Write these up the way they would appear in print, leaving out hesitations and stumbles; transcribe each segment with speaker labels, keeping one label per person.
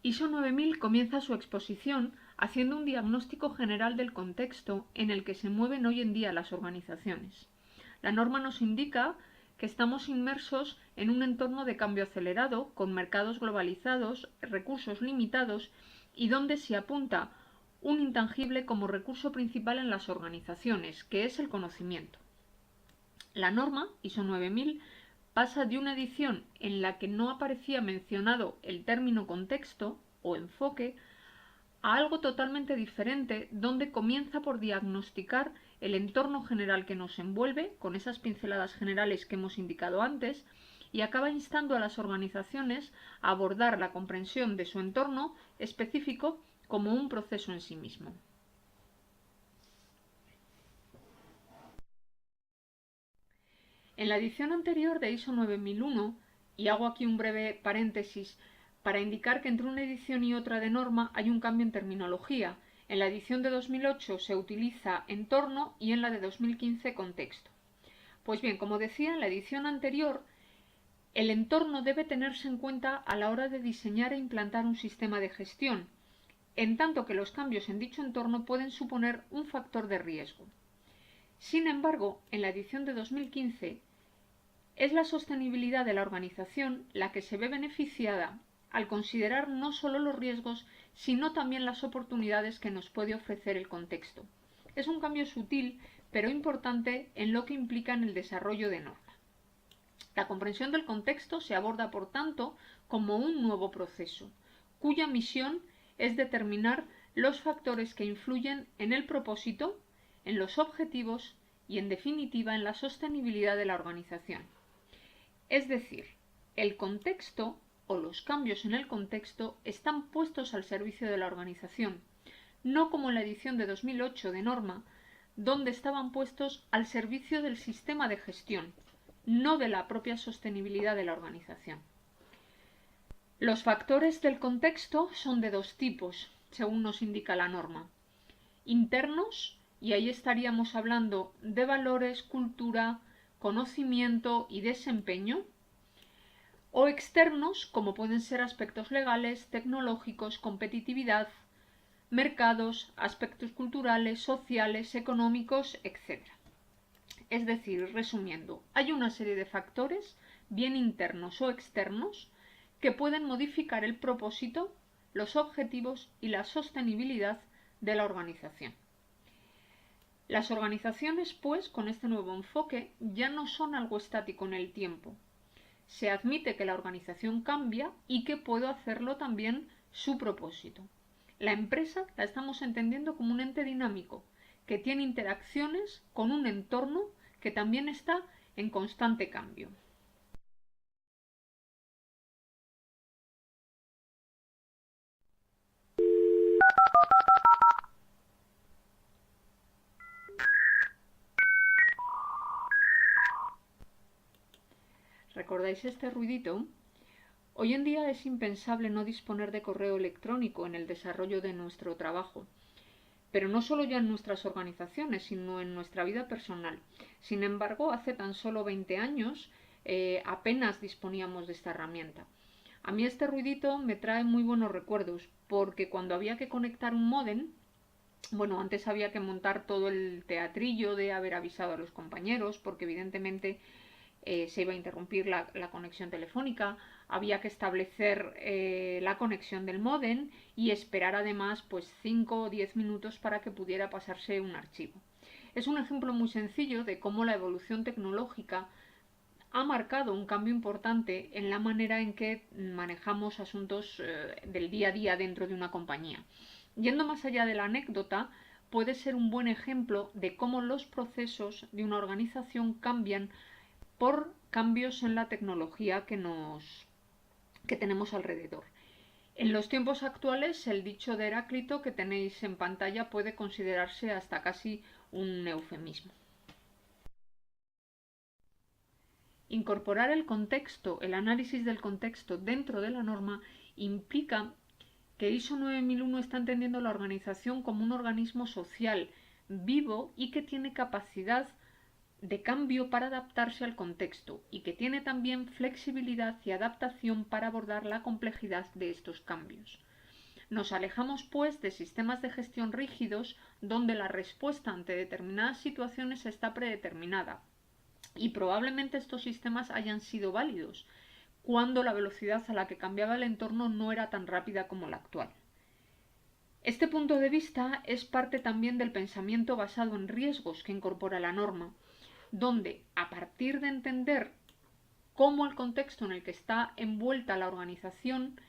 Speaker 1: ISO 9000 comienza su exposición haciendo un diagnóstico general del contexto en el que se mueven hoy en día las organizaciones. La norma nos indica que estamos inmersos en un entorno de cambio acelerado, con mercados globalizados, recursos limitados y donde se apunta un intangible como recurso principal en las organizaciones, que es el conocimiento. La norma ISO 9000 pasa de una edición en la que no aparecía mencionado el término contexto o enfoque a algo totalmente diferente, donde comienza por diagnosticar el entorno general que nos envuelve, con esas pinceladas generales que hemos indicado antes, y acaba instando a las organizaciones a abordar la comprensión de su entorno específico como un proceso en sí mismo. En la edición anterior de ISO 9001, y hago aquí un breve paréntesis para indicar que entre una edición y otra de norma hay un cambio en terminología. En la edición de 2008 se utiliza entorno y en la de 2015 contexto. Pues bien, como decía, en la edición anterior el entorno debe tenerse en cuenta a la hora de diseñar e implantar un sistema de gestión, en tanto que los cambios en dicho entorno pueden suponer un factor de riesgo. Sin embargo, en la edición de 2015 es la sostenibilidad de la organización la que se ve beneficiada al considerar no solo los riesgos, sino también las oportunidades que nos puede ofrecer el contexto. Es un cambio sutil, pero importante en lo que implica en el desarrollo de norma. La comprensión del contexto se aborda, por tanto, como un nuevo proceso, cuya misión es determinar los factores que influyen en el propósito, en los objetivos y, en definitiva, en la sostenibilidad de la organización. Es decir, el contexto o los cambios en el contexto están puestos al servicio de la organización, no como en la edición de 2008 de norma, donde estaban puestos al servicio del sistema de gestión, no de la propia sostenibilidad de la organización. Los factores del contexto son de dos tipos, según nos indica la norma. Internos, y ahí estaríamos hablando de valores, cultura, conocimiento y desempeño, o externos, como pueden ser aspectos legales, tecnológicos, competitividad, mercados, aspectos culturales, sociales, económicos, etc. Es decir, resumiendo, hay una serie de factores, bien internos o externos, que pueden modificar el propósito, los objetivos y la sostenibilidad de la organización. Las organizaciones, pues, con este nuevo enfoque, ya no son algo estático en el tiempo. Se admite que la organización cambia y que puede hacerlo también su propósito. La empresa la estamos entendiendo como un ente dinámico que tiene interacciones con un entorno que también está en constante cambio. ¿Recordáis este ruidito? Hoy en día es impensable no disponer de correo electrónico en el desarrollo de nuestro trabajo, pero no solo ya en nuestras organizaciones, sino en nuestra vida personal. Sin embargo, hace tan solo 20 años apenas disponíamos de esta herramienta. A mí este ruidito me trae muy buenos recuerdos, porque cuando había que conectar un módem, bueno, antes había que montar todo el teatrillo de haber avisado a los compañeros, porque evidentemente se iba a interrumpir la conexión telefónica, había que establecer la conexión del módem y esperar además pues 5 o 10 minutos para que pudiera pasarse un archivo. Es un ejemplo muy sencillo de cómo la evolución tecnológica ha marcado un cambio importante en la manera en que manejamos asuntos del día a día dentro de una compañía. Yendo más allá de la anécdota, puede ser un buen ejemplo de cómo los procesos de una organización cambian por cambios en la tecnología que tenemos alrededor. En los tiempos actuales, el dicho de Heráclito que tenéis en pantalla puede considerarse hasta casi un eufemismo. Incorporar el contexto, el análisis del contexto dentro de la norma implica que ISO 9001 está entendiendo la organización como un organismo social, vivo y que tiene capacidad de cambio para adaptarse al contexto y que tiene también flexibilidad y adaptación para abordar la complejidad de estos cambios. Nos alejamos, pues, de sistemas de gestión rígidos donde la respuesta ante determinadas situaciones está predeterminada. Y probablemente estos sistemas hayan sido válidos cuando la velocidad a la que cambiaba el entorno no era tan rápida como la actual. Este punto de vista es parte también del pensamiento basado en riesgos que incorpora la norma, donde, a partir de entender cómo el contexto en el que está envuelta la organización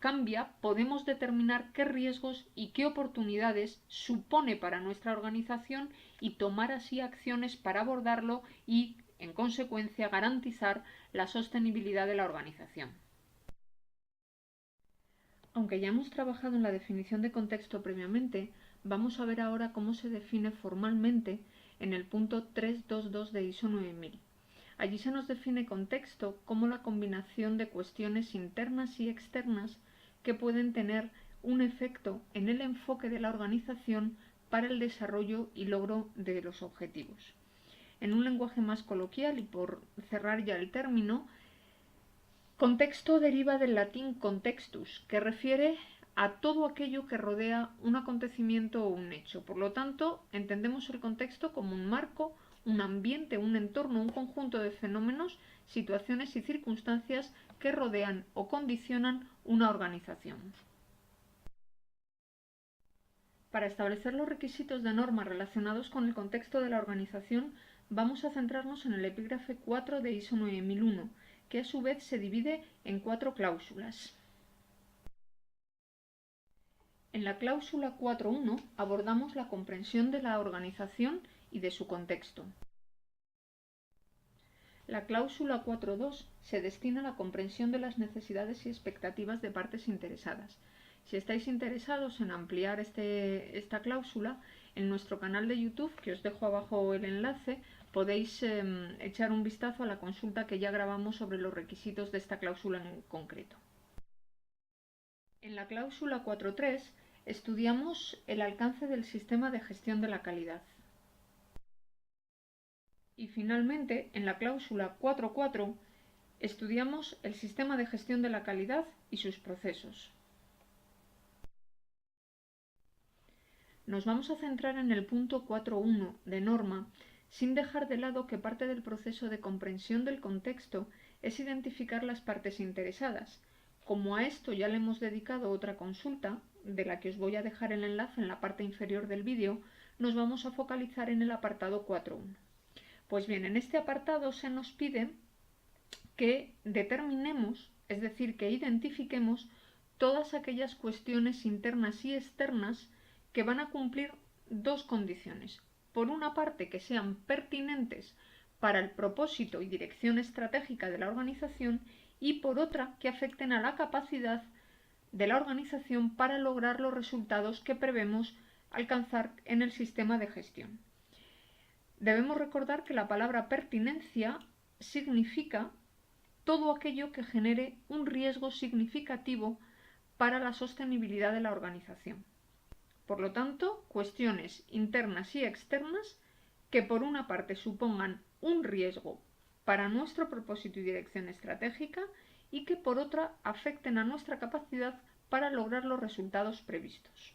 Speaker 1: cambia, podemos determinar qué riesgos y qué oportunidades supone para nuestra organización y tomar así acciones para abordarlo y, en consecuencia, garantizar la sostenibilidad de la organización. Aunque ya hemos trabajado en la definición de contexto previamente, vamos a ver ahora cómo se define formalmente en el punto 322 de ISO 9000. Allí se nos define contexto como la combinación de cuestiones internas y externas que pueden tener un efecto en el enfoque de la organización para el desarrollo y logro de los objetivos. En un lenguaje más coloquial, y por cerrar ya el término, contexto deriva del latín contextus, que refiere a todo aquello que rodea un acontecimiento o un hecho. Por lo tanto, entendemos el contexto como un marco, un ambiente, un entorno, un conjunto de fenómenos, situaciones y circunstancias que rodean o condicionan una organización. Para establecer los requisitos de norma relacionados con el contexto de la organización, vamos a centrarnos en el epígrafe 4 de ISO 9001, que a su vez se divide en 4 cláusulas. En la cláusula 4.1 abordamos la comprensión de la organización y de su contexto. La cláusula 4.2 se destina a la comprensión de las necesidades y expectativas de partes interesadas. Si estáis interesados en ampliar esta cláusula, en nuestro canal de YouTube, que os dejo abajo el enlace, podéis echar un vistazo a la consulta que ya grabamos sobre los requisitos de esta cláusula en concreto. En la cláusula 4.3 estudiamos el alcance del sistema de gestión de la calidad. Y finalmente, en la cláusula 4.4 estudiamos el sistema de gestión de la calidad y sus procesos. Nos vamos a centrar en el punto 4.1 de norma, sin dejar de lado que parte del proceso de comprensión del contexto es identificar las partes interesadas. Como a esto ya le hemos dedicado otra consulta, de la que os voy a dejar el enlace en la parte inferior del vídeo, nos vamos a focalizar en el apartado 4.1. Pues bien, en este apartado se nos pide que determinemos, es decir, que identifiquemos todas aquellas cuestiones internas y externas que van a cumplir dos condiciones. Por una parte, que sean pertinentes para el propósito y dirección estratégica de la organización, y por otra, que afecten a la capacidad de la organización para lograr los resultados que prevemos alcanzar en el sistema de gestión. Debemos recordar que la palabra pertinencia significa todo aquello que genere un riesgo significativo para la sostenibilidad de la organización. Por lo tanto, cuestiones internas y externas que por una parte supongan un riesgo para nuestro propósito y dirección estratégica y que por otra afecten a nuestra capacidad para lograr los resultados previstos.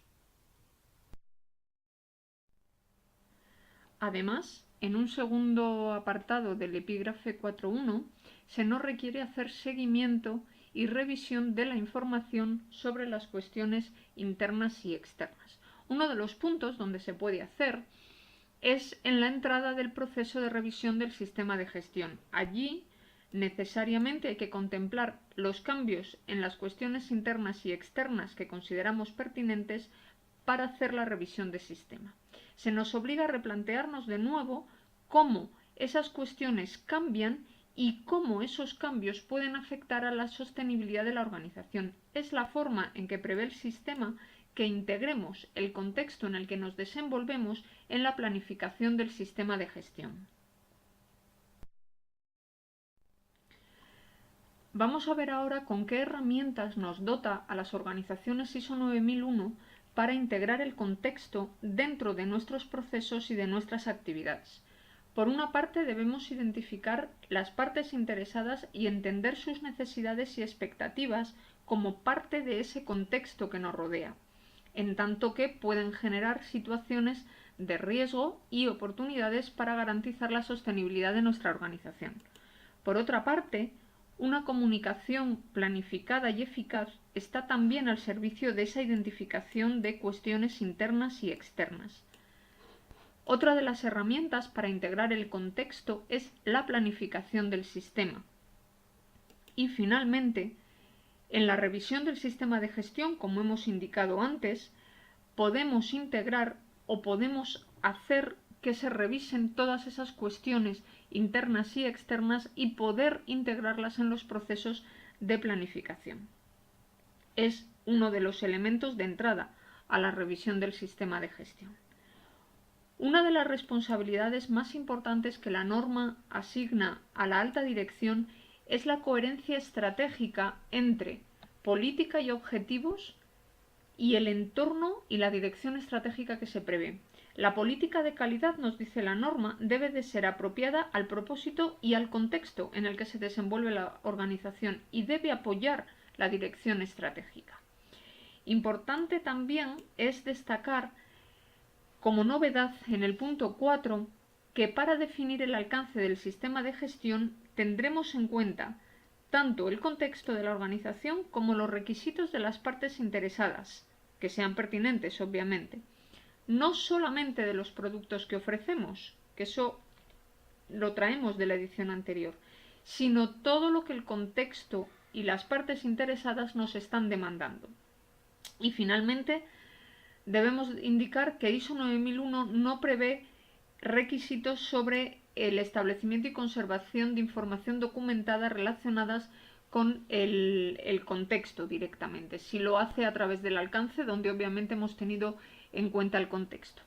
Speaker 1: Además, en un segundo apartado del epígrafe 4.1 se nos requiere hacer seguimiento y revisión de la información sobre las cuestiones internas y externas. Uno de los puntos donde se puede hacer es en la entrada del proceso de revisión del sistema de gestión. Allí necesariamente hay que contemplar los cambios en las cuestiones internas y externas que consideramos pertinentes para hacer la revisión del sistema. Se nos obliga a replantearnos de nuevo cómo esas cuestiones cambian y cómo esos cambios pueden afectar a la sostenibilidad de la organización. Es la forma en que prevé el sistema que integremos el contexto en el que nos desenvolvemos en la planificación del sistema de gestión. Vamos a ver ahora con qué herramientas nos dota a las organizaciones ISO 9001 para integrar el contexto dentro de nuestros procesos y de nuestras actividades. Por una parte, debemos identificar las partes interesadas y entender sus necesidades y expectativas como parte de ese contexto que nos rodea, en tanto que pueden generar situaciones de riesgo y oportunidades para garantizar la sostenibilidad de nuestra organización. Por otra parte, una comunicación planificada y eficaz está también al servicio de esa identificación de cuestiones internas y externas. Otra de las herramientas para integrar el contexto es la planificación del sistema. Y finalmente, en la revisión del sistema de gestión, como hemos indicado antes, podemos integrar o podemos hacer que se revisen todas esas cuestiones internas y externas y poder integrarlas en los procesos de planificación. Es uno de los elementos de entrada a la revisión del sistema de gestión. Una de las responsabilidades más importantes que la norma asigna a la alta dirección es la coherencia estratégica entre política y objetivos y el entorno y la dirección estratégica que se prevé. La política de calidad, nos dice la norma, debe de ser apropiada al propósito y al contexto en el que se desenvuelve la organización y debe apoyar la dirección estratégica. Importante también es destacar como novedad en el punto 4 que para definir el alcance del sistema de gestión tendremos en cuenta tanto el contexto de la organización como los requisitos de las partes interesadas, que sean pertinentes, obviamente. No solamente de los productos que ofrecemos, que eso lo traemos de la edición anterior, sino todo lo que el contexto y las partes interesadas nos están demandando. Y finalmente, debemos indicar que ISO 9001 no prevé requisitos sobre el establecimiento y conservación de información documentada relacionadas con el contexto directamente. Si lo hace a través del alcance, donde obviamente hemos tenido en cuenta el contexto.